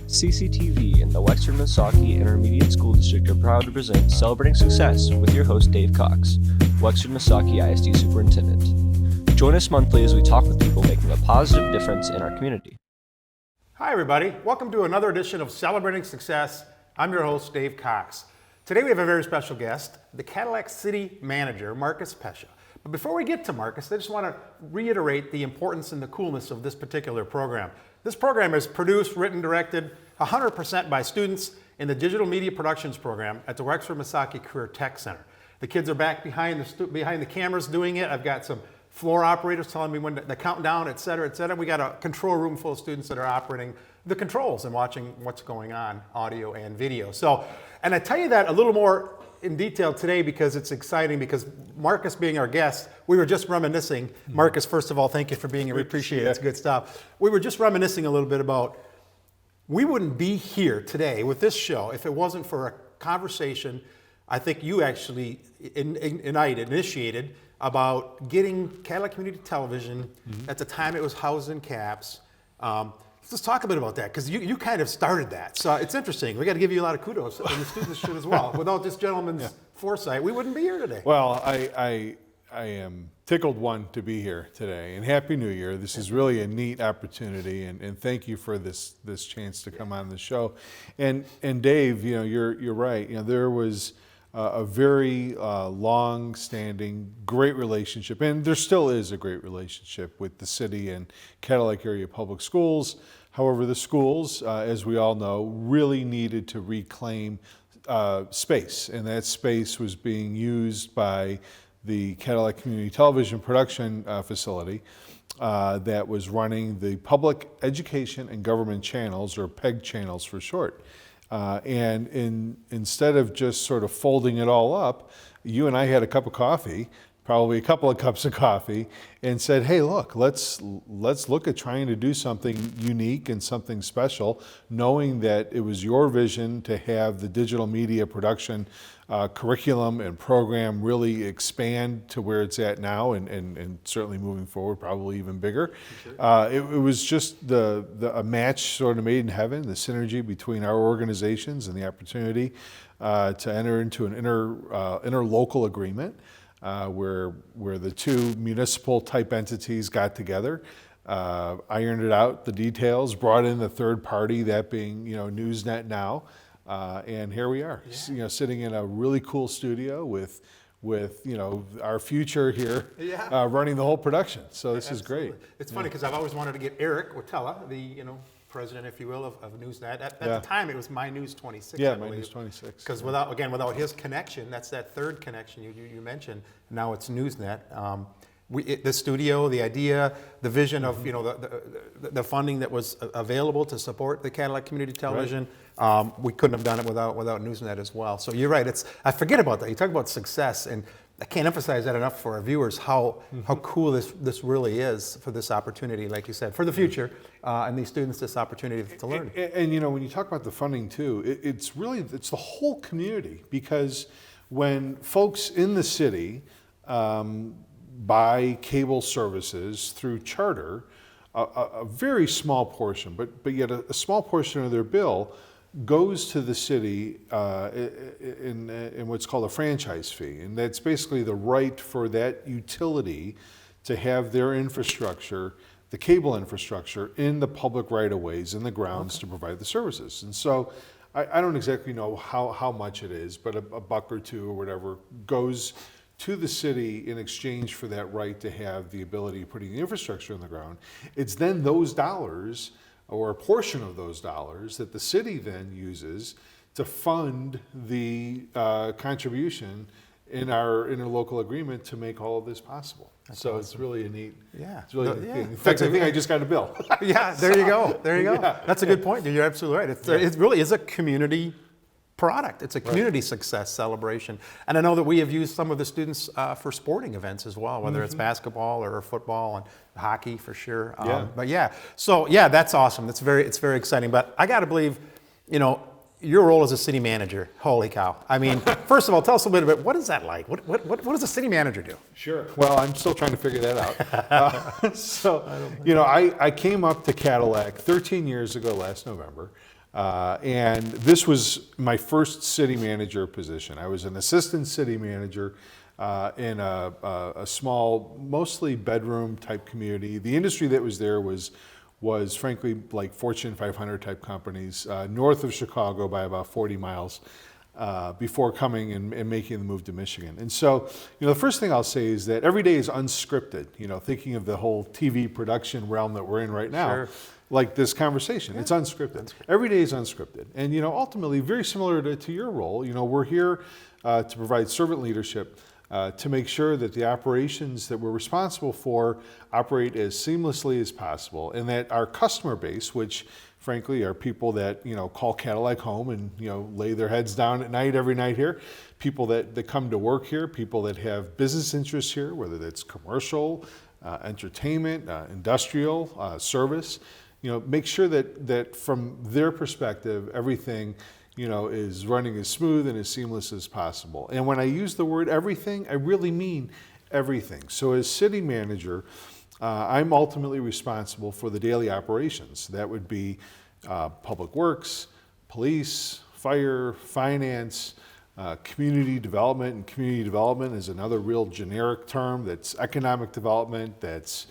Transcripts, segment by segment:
CCTV and the Western Misaki Intermediate School District are proud to present Celebrating Success with your host Dave Cox, Western Misaki ISD Superintendent. Join us monthly as we talk with people making a positive difference in our community. Hi everybody, welcome to another edition of Celebrating Success. I'm your host Dave Cox. Today we have a very special guest, the Cadillac City Manager, Marcus Peccia. But before we get to Marcus, I just want to reiterate the importance and the coolness of this particular program. This program is produced, written, directed 100% by students in the Digital Media Productions program at the Wexford Misaki Career Tech Center. The kids are back behind the cameras doing it. I've got some floor operators telling me when the countdown, et cetera, et cetera. We got a control room full of students that are operating the controls and watching what's going on, audio and video. So, and I tell you that a little more in detail today because it's exciting, because Marcus being our guest, we were just reminiscing. Marcus, first of all, thank you for being here. We appreciate it. It's good stuff. We were just reminiscing a little bit about, we wouldn't be here today with this show if it wasn't for a conversation I think you actually initiated about getting Cadillac Community Television. At the time it was housed in CAPS. Let's talk a bit about that, because you kind of started that. So it's interesting. We got to give you a lot of kudos, and the students should as well. Without this gentleman's foresight, we wouldn't be here today. Well, I am tickled one to be here today, and Happy New Year. This is really a neat opportunity, and thank you for this chance to come on the show. And Dave, you're right. There was a very long-standing, great relationship, and there still is a great relationship with the city and Cadillac Area Public Schools. However, the schools, as we all know, really needed to reclaim space, and that space was being used by the Cadillac Community Television Production Facility that was running the Public Education and Government Channels, or PEG channels for short. And instead of just sort of folding it all up, you and I had a cup of coffee, probably a couple of cups of coffee, and said, hey, look, let's look at trying to do something unique and something special, knowing that it was your vision to have the digital media production curriculum and program really expand to where it's at now, and certainly moving forward, probably even bigger. It was just a match sort of made in heaven, the synergy between our organizations and the opportunity to enter into an interlocal agreement where the two municipal type entities got together, ironed it out, the details, brought in the third party, that being Newsnet now. And here we are, sitting in a really cool studio with our future here, running the whole production. So this is great. It's funny because I've always wanted to get Eric Watella, the president, if you will, of Newsnet. At the time, it was My News 26. Yeah, My News 26. Because without his connection, that's that third connection you mentioned. Now it's Newsnet. The studio, the idea, the vision of the funding that was available to support the Cadillac Community Television, we couldn't have done it without Newsnet as well. So you're right. I forget about that. You talk about success, and I can't emphasize that enough for our viewers. How cool this really is for this opportunity, like you said, for the future, and these students this opportunity to learn. And when you talk about the funding too, it's the whole community, because when folks in the city buy cable services through Charter, a very small portion, but yet a small portion of their bill goes to the city in what's called a franchise fee. And that's basically the right for that utility to have their infrastructure, the cable infrastructure, in the public right-of-ways, in the grounds to provide the services. And so I don't exactly know how much it is, but a buck or two or whatever goes to the city in exchange for that right to have the ability of putting the infrastructure on the ground. It's then those dollars, or a portion of those dollars, that the city then uses to fund the contribution in our interlocal agreement to make all of this possible. That's awesome. It's really a neat, it's really neat. In fact, I think I just got a bill. Yeah, there you go, Yeah. That's a good point. You're absolutely right. It really is a community product. It's a community success celebration. And I know that we have used some of the students for sporting events as well, whether it's basketball or football and hockey for sure. So that's awesome. It's very exciting. But I got to believe, your role as a city manager, holy cow. I mean, first of all, tell us a little bit, what is that like? What does a city manager do? Sure. Well, I'm still trying to figure that out. I came up to Cadillac 13 years ago last November. And this was my first city manager position. I was an assistant city manager in a small, mostly bedroom type community. The industry that was there was frankly like Fortune 500 type companies, north of Chicago by about 40 miles. Before coming and making the move to Michigan. And so, the first thing I'll say is that every day is unscripted, thinking of the whole TV production realm that we're in right now. Sure. Like this conversation, it's unscripted. Every day is unscripted. And, ultimately, very similar to your role, we're here to provide servant leadership to make sure that the operations that we're responsible for operate as seamlessly as possible, and that our customer base, which frankly are people that call Cadillac home and lay their heads down at night every night here, people that come to work here, people that have business interests here, whether that's commercial, entertainment, industrial, service, make sure that from their perspective everything is running as smooth and as seamless as possible. And when I use the word everything, I really mean everything. So as city manager, I'm ultimately responsible for the daily operations. That would be public works, police, fire, finance, community development. And community development is another real generic term. That's economic development, that's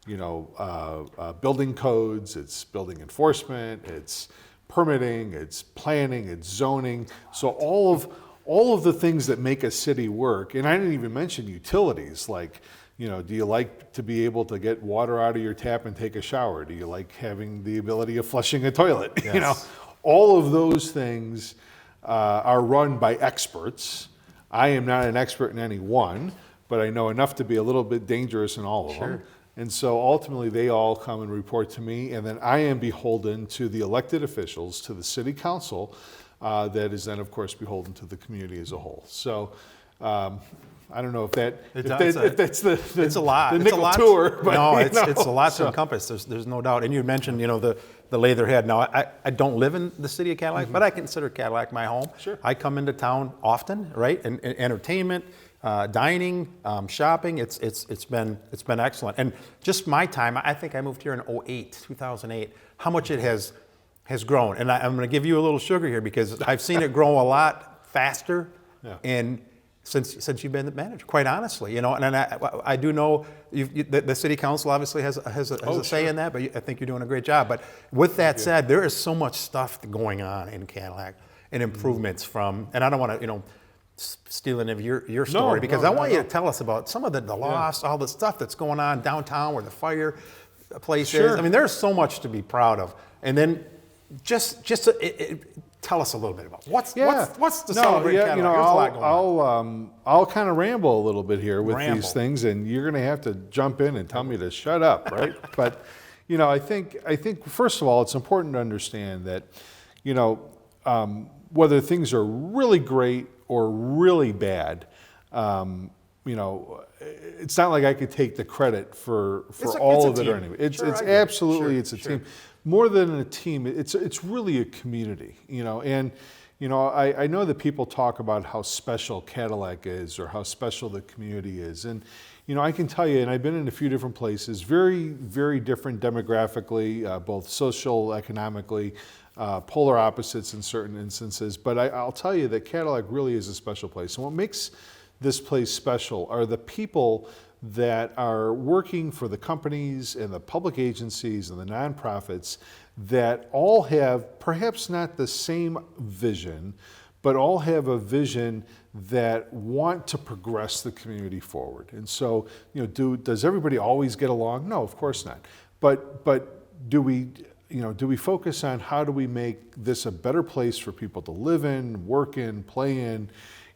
building codes, it's building enforcement, it's permitting, it's planning, it's zoning. So all of the things that make a city work, and I didn't even mention utilities, like, do you like to be able to get water out of your tap and take a shower? Do you like having the ability of flushing a toilet? Yes. All of those things are run by experts. I am not an expert in any one, but I know enough to be a little bit dangerous in all of them. And so ultimately they all come and report to me, and then I am beholden to the elected officials, to the city council, that is then of course beholden to the community as a whole. So I don't know if that's the it's a lot. The It's nickel a lot. tour. But, No, it's a lot to encompass. There's no doubt. And you mentioned, the Latherhead. Now, I don't live in the city of Cadillac, but I consider Cadillac my home. Sure. I come into town often, right? And entertainment, dining, shopping. It's been excellent. And just my time. I think I moved here in 2008. How much it has grown. And I'm going to give you a little sugar here because I've seen it grow a lot faster. Yeah. And since you've been the manager, quite honestly, and I do know the city council obviously has a say in that, but I think you're doing a great job. But with that said, there is so much stuff going on in Cadillac and improvements from, and I don't want to, steal any of your story because I want you to tell us about some of the loss, all the stuff that's going on downtown where the fire place is. I mean, there's so much to be proud of. And then just tell us a little bit about what's the Celebrate Cadillac. There's a lot going on. I'll kind of ramble a little bit here with these things, and you're going to have to jump in and tell me to shut up, right? But I think first of all, it's important to understand that whether things are really great or really bad, it's not like I could take the credit for all of it or anything. It's absolutely it's a team. More than a team, it's really a community, and I know that people talk about how special Cadillac is or how special the community is, and I can tell you, and I've been in a few different places, very, very different demographically, both social, economically, polar opposites in certain instances, but I'll tell you that Cadillac really is a special place, and what makes this place special are the people that are working for the companies and the public agencies and the nonprofits that all have perhaps not the same vision, but all have a vision that want to progress the community forward. And so, does everybody always get along? No, of course not. But do we focus on how do we make this a better place for people to live in, work in, play in,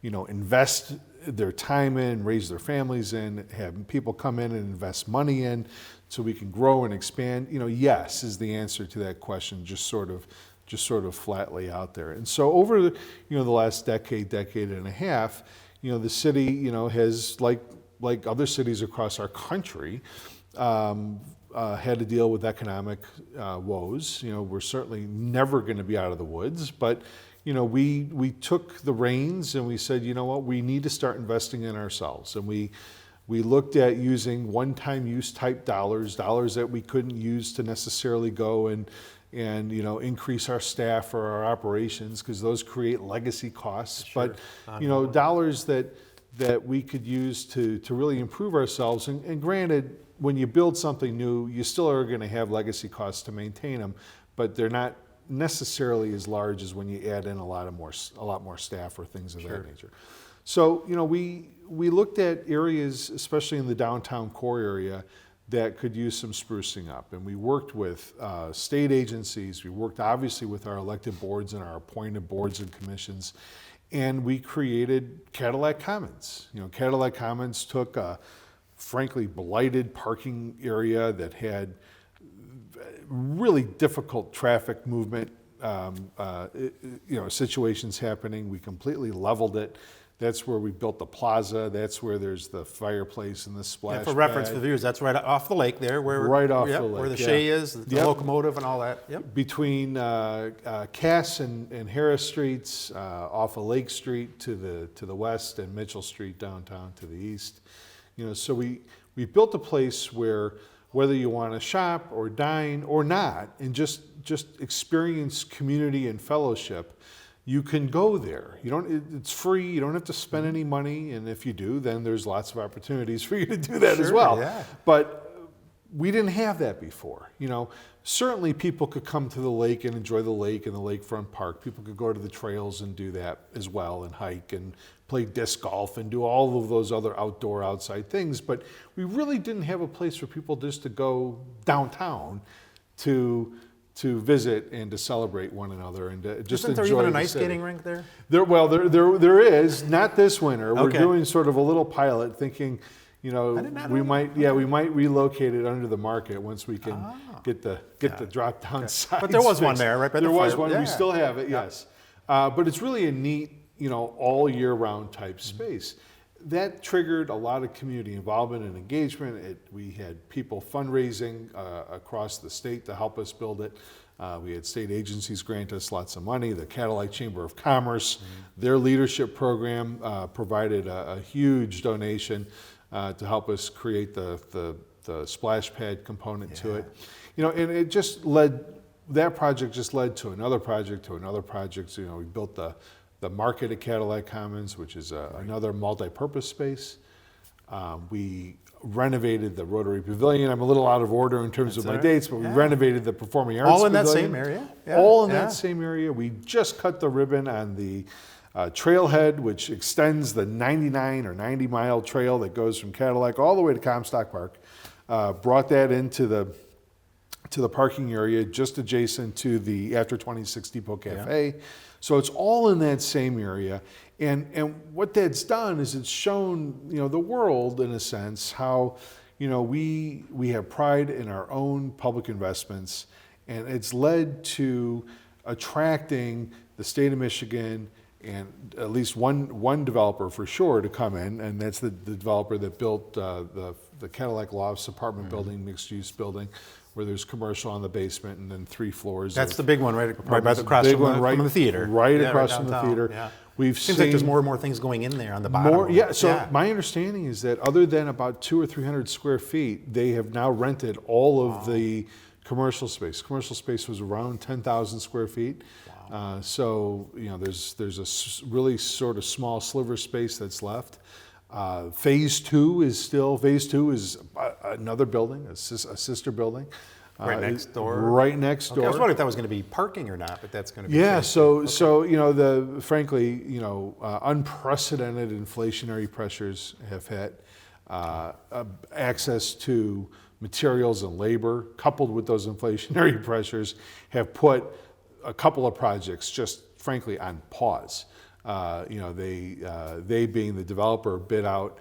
invest their time in, raise their families in, have people come in and invest money in so we can grow and expand? Yes is the answer to that question, just sort of flatly out there. And so over the last decade and a half, the city, has like other cities across our country, had to deal with economic woes. We're certainly never going to be out of the woods, but we took the reins and we said, we need to start investing in ourselves. And we looked at using one-time use type dollars that we couldn't use to necessarily go and and increase our staff or our operations, because those create legacy costs. Sure. But dollars that we could use to really improve ourselves. And granted, when you build something new, you still are going to have legacy costs to maintain them, but they're not necessarily as large as when you add in a lot more staff or things of that nature. So we looked at areas, especially in the downtown core area, that could use some sprucing up. And we worked with state agencies. We worked obviously with our elected boards and our appointed boards and commissions. And we created Cadillac Commons. Cadillac Commons took a frankly blighted parking area that had really difficult traffic movement, situations happening. We completely leveled it. That's where we built the plaza. That's where there's the fireplace and the splash And for reference pad. for the viewers, that's right off the lake there, where Right off the lake, where the yeah. Shea is, the locomotive and all that. Yep. Between Cass and Harris Streets, off of Lake Street to the west, and Mitchell Street downtown to the east. So we built a place where, whether you want to shop or dine or not, and just experience community and fellowship, you can go there. It's free. You don't have to spend any money, and if you do, then there's lots of opportunities for you to do that as well. Yeah. But we didn't have that before. Certainly people could come to the lake and enjoy the lake and the lakefront park. People could go to the trails and do that as well, and hike and play disc golf and do all of those other outside things. But we really didn't have a place for people just to go downtown to visit and to celebrate one another and to just Isn't enjoy there even an the ice city. skating rink there? There is, not this winter. We're Okay. doing sort of a little pilot, thinking, did not we know might relocate it under the market once we can get the drop down sides. But there was one fixed. there, right by the There was fire- one. yeah. We still have it, yes. But it's really a neat, all year round type space. That triggered a lot of community involvement and engagement. We had people fundraising across the state to help us build it. We had state agencies grant us lots of money. The Cadillac Chamber of Commerce, their leadership program provided a huge donation to help us create the splash pad component to it. And it just that project just led to another project to another project. So, we built the market at Cadillac Commons, which is another multi-purpose space. We renovated the Rotary Pavilion. I'm a little out of order in terms of my dates, but we renovated the Performing Arts All in that Pavilion. same area? Yeah. All in that same area. We just cut the ribbon on the trailhead, which extends the 99 or 90 mile trail that goes from Cadillac all the way to Comstock Park. Brought that into the parking area just adjacent to the After 26 Depot Cafe. So it's all in that same area. And what that's done is it's shown, the world, in a sense, how, we have pride in our own public investments, and it's led to attracting the state of Michigan and at least one developer for sure to come in, and that's the developer that built the Cadillac Lofts apartment building, mixed-use building, where there's commercial on the basement and then 3 floors. That's of the big one, right by the apartments. across Big one from the theater. Right Yeah, across from the downtown. theater. Yeah. We've Seems seen like there's more and more things going in there on the bottom. So my understanding is that other than about 200 or 300 square feet, they have now rented all of the commercial space. Commercial space was around 10,000 square feet. So there's a really sort of small sliver space that's left. Phase two is another building, a sister building. Right next door? Right next Okay, door. I was wondering if that was going to be parking or not, but that's going to be. Yeah, phase so two. frankly, unprecedented inflationary pressures have hit. Access to materials and labor, coupled with those inflationary pressures, have put a couple of projects just frankly on pause. They being the developer bid out,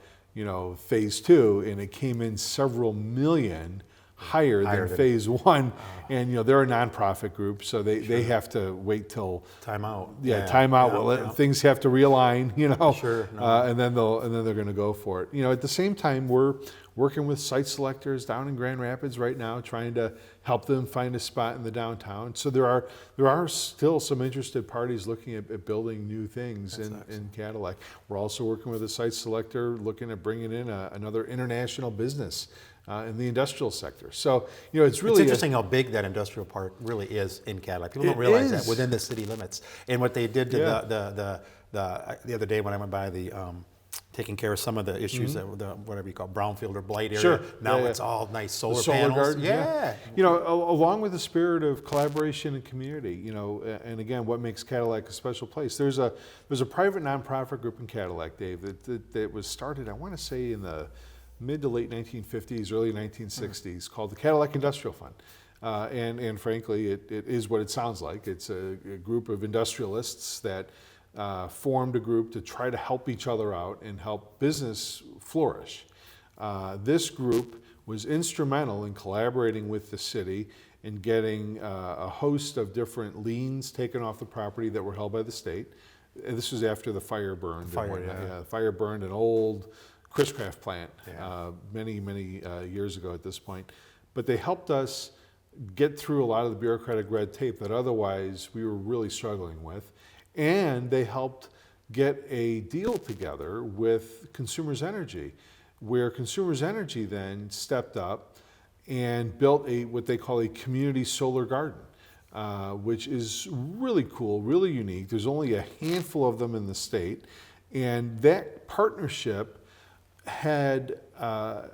phase two, and it came in several million higher than phase one. And they're a nonprofit group, so they have to wait till Time out. time out. Things have to realign, Sure, and then they're going to go for it. At the same time, we're working with site selectors down in Grand Rapids right now, trying to help them find a spot in the downtown. So there are still some interested parties looking at building new things in Cadillac. We're also working with a site selector looking at bringing in another international business in the industrial sector. So, it's really It's interesting how big that industrial park really is in Cadillac. People don't realize that within the city limits. And what they did to the other day when I went by taking care of some of the issues that the whatever you call brownfield or blight area. Sure. Now it's all nice solar solar panels. gardens, along with the spirit of collaboration and community, and again, what makes Cadillac a special place. There's a private nonprofit group in Cadillac, Dave, that was started, I want to say, in the mid to late 1950s, early 1960s, called the Cadillac Industrial Fund. And frankly, it is what it sounds like. It's a group of industrialists that formed a group to try to help each other out and help business flourish. This group was instrumental in collaborating with the city in getting a host of different liens taken off the property that were held by the state. And this was after the fire burned. The fire burned an old Chris-Craft plant many years ago at this point. But they helped us get through a lot of the bureaucratic red tape that otherwise we were really struggling with. And they helped get a deal together with Consumers Energy, where Consumers Energy then stepped up and built what they call a community solar garden, which is really cool, really unique. There's only a handful of them in the state. And that partnership had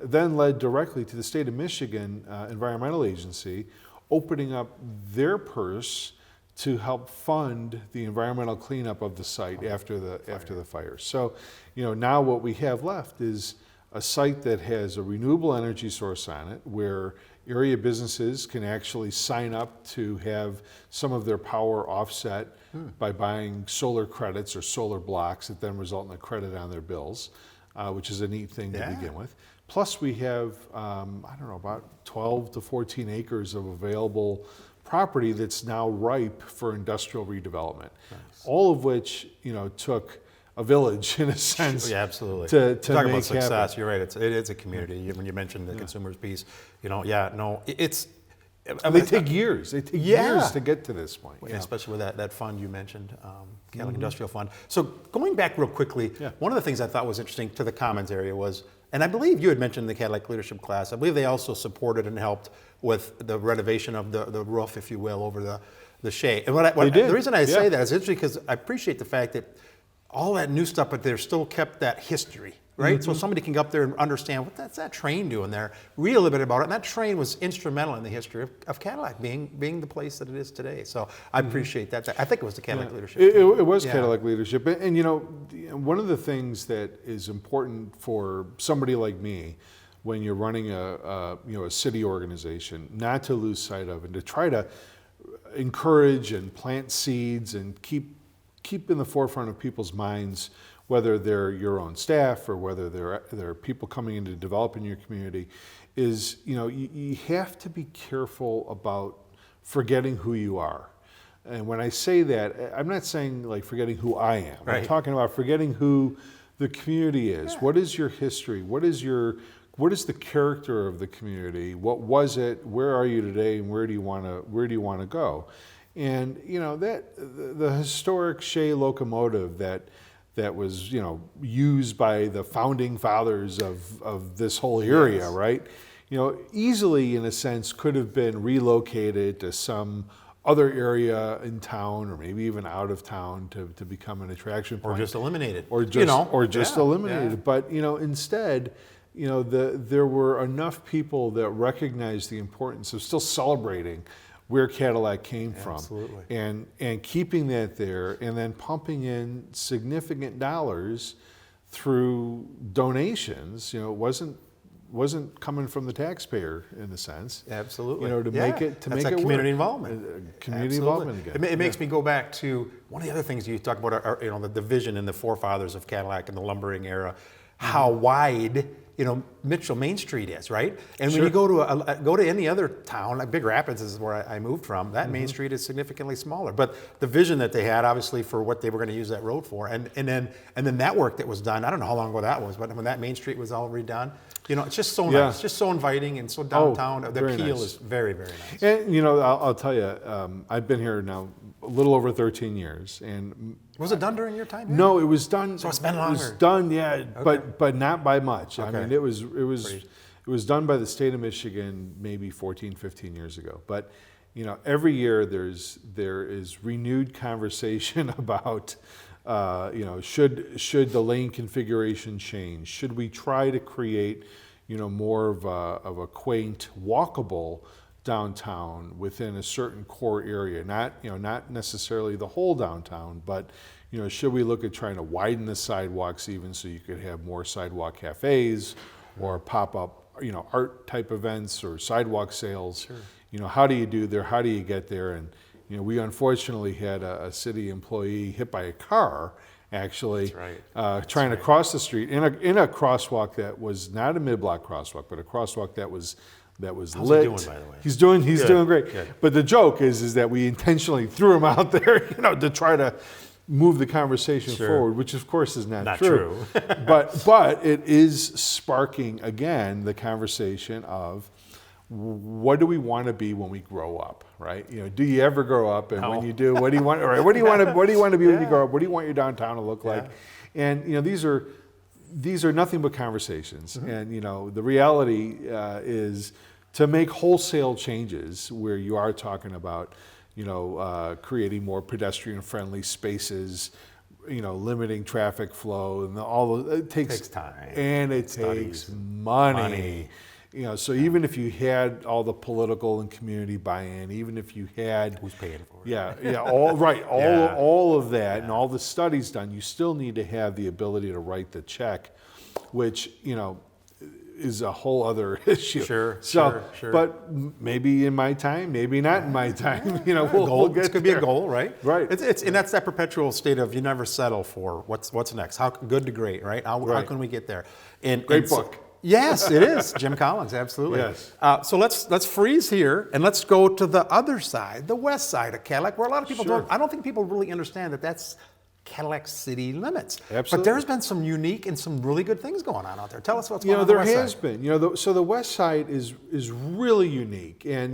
then led directly to the state of Michigan Environmental Agency opening up their purse to help fund the environmental cleanup of the site after the fire. So, now what we have left is a site that has a renewable energy source on it, where area businesses can actually sign up to have some of their power offset by buying solar credits or solar blocks that then result in a credit on their bills, which is a neat thing to begin with. Plus, we have about 12 to 14 acres of available property that's now ripe for industrial redevelopment. Nice. All of which, took a village in a sense. Yeah, absolutely. To talk make about success. happen. You're right. It is a community. When you mentioned the consumers piece, it's. They take years. They take years to get to this point. Especially with that fund you mentioned, Cadillac Industrial Fund. So going back real quickly, one of the things I thought was interesting to the Commons area was, and I believe you had mentioned the Cadillac Leadership class, I believe they also supported and helped with the renovation of the roof, if you will, over the shade. And the reason I say that is interesting because I appreciate the fact that all that new stuff, but they're still kept that history, right? So somebody can go up there and understand what's that train doing there, read a little bit about it. And that train was instrumental in the history of Cadillac being the place that it is today. So I appreciate that. I think it was the Cadillac leadership. It was Cadillac leadership. And one of the things that is important for somebody like me when you're running a city organization, not to lose sight of and to try to encourage and plant seeds and keep in the forefront of people's minds, whether they're your own staff or whether they're people coming in to develop in your community, is you have to be careful about forgetting who you are. And when I say that, I'm not saying like forgetting who I am. Right. I'm talking about forgetting who the community is. Yeah. What is your history? What is the character of the community? What was it? Where are you today? And where do you want to go? And that the historic Shea locomotive that was used by the founding fathers of this whole area, right? Easily in a sense could have been relocated to some other area in town or maybe even out of town to become an attraction point. Or just eliminated. Or just eliminated. Yeah. But instead, there were enough people that recognized the importance of still celebrating where Cadillac came from, and keeping that there, and then pumping in significant dollars through donations. It wasn't coming from the taxpayer in a sense. Absolutely. To make it community work. involvement. Community involvement again. It makes me go back to one of the other things you talk about are the vision and the forefathers of Cadillac and the lumbering era, how wide Mitchell Main Street is, right? And when you go to any other town, like Big Rapids is where I moved from, that Main Street is significantly smaller. But the vision that they had, obviously, for what they were going to use that road for, and then that work that was done, I don't know how long ago that was, but when that Main Street was all redone, it's just so nice, it's just so inviting and so downtown. The appeal is very, very nice. And I'll tell you, I've been here now a little over 13 years, and was it done during your time here? No, it was done. So it's been longer. It was done, okay. but not by much. Okay. I mean, it was It was done by the state of Michigan maybe 14, 15 years ago. But every year there is renewed conversation about should the lane configuration change? Should we try to create more of a quaint, walkable downtown within a certain core area? Not necessarily the whole downtown, but should we look at trying to widen the sidewalks even so you could have more sidewalk cafes or pop-up art type events or sidewalk sales? Sure. How do you do there? How do you get there? And we unfortunately had a city employee hit by a car, actually, trying to cross the street in a crosswalk that was not a mid-block crosswalk, but a crosswalk that was How's lit. he doing, by the way? He's doing great. Good. But the joke is that we intentionally threw him out there, to try to move the conversation forward, which of course is not true. but it is sparking again the conversation of, what do we want to be when we grow up, right? Do you ever grow up? And when you do, what do you want? Right? What do you want to be when you grow up? What do you want your downtown to look like? And these are nothing but conversations. Mm-hmm. And the reality is to make wholesale changes where you are talking about creating more pedestrian-friendly spaces, limiting traffic flow, and it takes time, and it takes money. So even if you had all the political and community buy-in, even if you had who's paying for it, all of that, and all the studies done, you still need to have the ability to write the check, which is a whole other issue. Sure. But maybe in my time, maybe not in my time. We'll get this could there. be a goal, right? Right. And that's that perpetual state of you never settle for what's next. How good to great, right? How can we get there? Great book. Yes, it is. Jim Collins, absolutely. Yes. So let's freeze here and let's go to the other side, the west side of Cadillac, where a lot of people I don't think people really understand that that's Cadillac city limits. Absolutely. But there's been some unique and some really good things going on out there. Tell us what's going on the west side. There has been. So the west side is really unique, and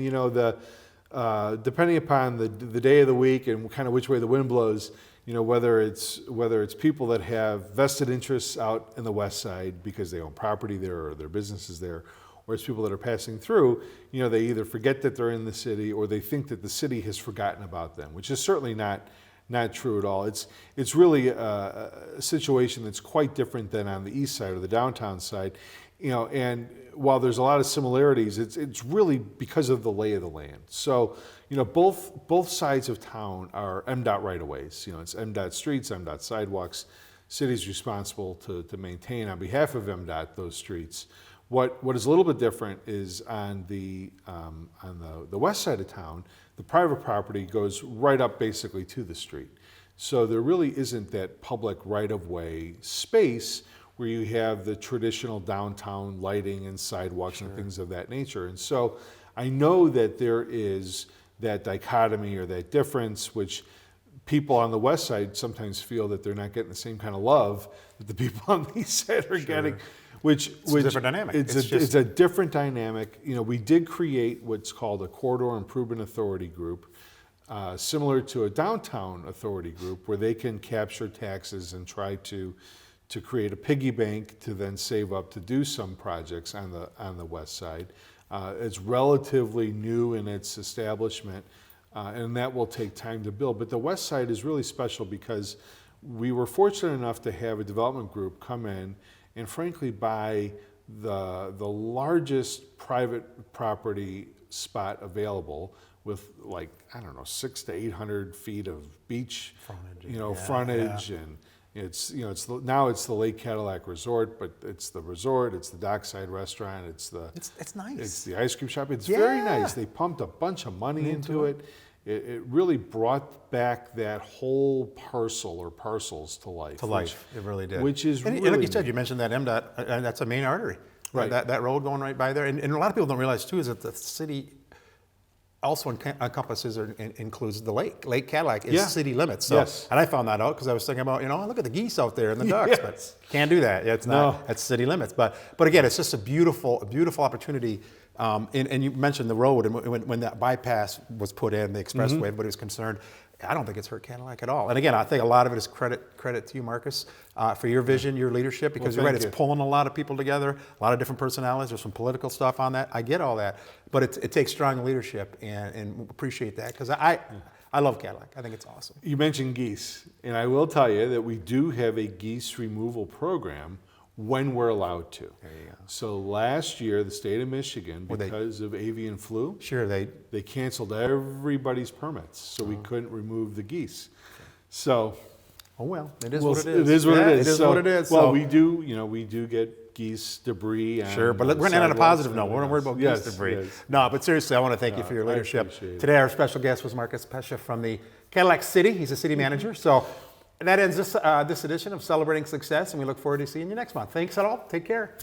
depending upon the day of the week and kind of which way the wind blows, whether it's people that have vested interests out in the west side because they own property there or their businesses there, or it's people that are passing through, they either forget that they're in the city or they think that the city has forgotten about them, which is certainly not true at all. It's really a situation that's quite different than on the east side or the downtown side, and while there's a lot of similarities, it's really because of the lay of the land. So, both sides of town are MDOT right-of-ways. It's MDOT streets, MDOT sidewalks. City's responsible to maintain on behalf of MDOT those streets. What is a little bit different is on the west side of town, the private property goes right up basically to the street. So there really isn't that public right-of-way space where you have the traditional downtown lighting and sidewalks and things of that nature. And so I know that there is that dichotomy or that difference, which people on the west side sometimes feel that they're not getting the same kind of love that the people on the east side are getting. Which a different dynamic. It's a different dynamic. We did create what's called a Corridor Improvement Authority Group, similar to a downtown authority group, where they can capture taxes and try to create a piggy bank to then save up to do some projects on the west side. It's relatively new in its establishment, and that will take time to build. But the west side is really special because we were fortunate enough to have a development group come in and frankly buy the largest private property spot available with 600 to 800 feet of beach frontage, and it's now it's the Lake Cadillac Resort, but it's the resort, it's the dockside restaurant, it's nice, it's the ice cream shop. It's very nice. They pumped a bunch of money into it. It really brought back that whole parcel or parcels to life. It really did. Which is and really like you said, you mentioned that MDOT, and that's a main artery. Right. That road going right by there. And a lot of people don't realize, too, is that the city also encompasses or includes the lake. Lake Cadillac is city limits. So, and I found that out because I was thinking about, look at the geese out there and the ducks, but can't do that. It's not. That's city limits. But again, it's just a beautiful opportunity And you mentioned the road, and when that bypass was put in, the expressway, everybody was concerned. I don't think it's hurt Cadillac at all. And again, I think a lot of it is credit to you, Marcus, for your vision, your leadership, because you're right, it's pulling a lot of people together, a lot of different personalities. There's some political stuff on that. I get all that, but it takes strong leadership, and appreciate that, because I love Cadillac. I think it's awesome. You mentioned geese, and I will tell you that we do have a geese removal program when we're allowed to. There you go. So last year, the state of Michigan, because of avian flu, Sure, they canceled everybody's permits, so we couldn't remove the geese. So, oh well, it is what it is. It is what it is. It is what it is. Well, So- we do get geese debris. Sure, but we're going to end on a positive note. We're not worried about geese debris. Yes. No, but seriously, I want to thank you for your leadership. appreciate it. Today, our special guest was Marcus Peccia from the Cadillac City. He's a city manager. So that ends this edition of Celebrating Success, and we look forward to seeing you next month. Thanks all. Take care.